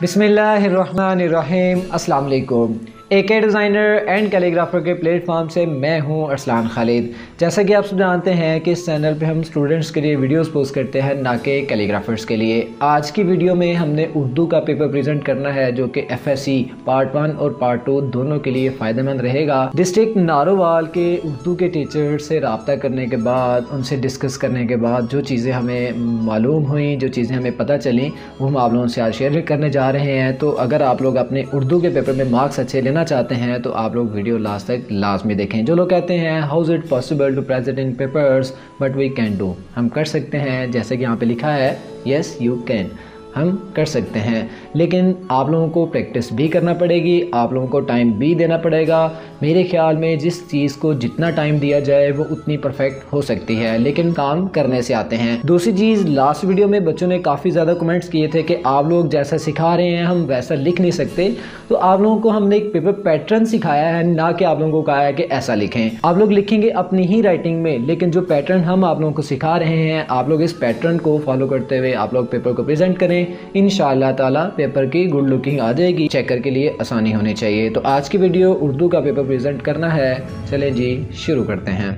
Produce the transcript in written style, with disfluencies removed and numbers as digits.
बिस्मिल्लाहिर्रहमानिर्रहीम। अस्सलाम वालेकुम। AK डिज़ाइनर एंड कैलीग्राफर के प्लेटफॉर्म से मैं हूं अरसलान खालिद। जैसा कि आप सब जानते हैं कि इस चैनल पे हम स्टूडेंट्स के लिए वीडियोस पोस्ट करते हैं, ना कि कैलीग्राफर्स के लिए। आज की वीडियो में हमने उर्दू का पेपर प्रेजेंट करना है जो कि FSC पार्ट 1 और पार्ट 2 दोनों के लिए फ़ायदेमंद रहेगा। डिस्ट्रिक्ट नारोवाल के उर्दू के टीचर से रब्ता करने के बाद, उनसे डिस्कस करने के बाद जो चीज़ें हमें मालूम हुई, जो चीज़ें हमें पता चली, वो हम आप लोगों से आज शेयर करने जा रहे हैं। तो अगर आप लोग अपने उर्दू के पेपर में मार्क्स अच्छे लेना चाहते हैं तो आप लोग वीडियो लास्ट तक लाजमी देखें। जो लोग कहते हैं how is it possible to present in papers but we can do, हम कर सकते हैं, जैसे कि यहाँ पे लिखा है यस यू कैन, हम कर सकते हैं। लेकिन आप लोगों को प्रैक्टिस भी करना पड़ेगी, आप लोगों को टाइम भी देना पड़ेगा। मेरे ख्याल में जिस चीज़ को जितना टाइम दिया जाए वो उतनी परफेक्ट हो सकती है, लेकिन काम करने से आते हैं। दूसरी चीज़, लास्ट वीडियो में बच्चों ने काफ़ी ज़्यादा कमेंट्स किए थे कि आप लोग जैसा सिखा रहे हैं हम वैसा लिख नहीं सकते। तो आप लोगों को हमने एक पेपर पैटर्न सिखाया है, ना कि आप लोगों को कहा है कि ऐसा लिखें। आप लोग लिखेंगे अपनी ही राइटिंग में, लेकिन जो पैटर्न हम आप लोगों को सिखा रहे हैं, आप लोग इस पैटर्न को फॉलो करते हुए आप लोग पेपर को प्रेजेंट करें। इंशाअल्लाह ताला पेपर की गुड लुकिंग आ जाएगी, चेकर के लिए आसानी होनी चाहिए। तो आज की वीडियो उर्दू का पेपर प्रेजेंट करना है, चलें जी शुरू करते हैं।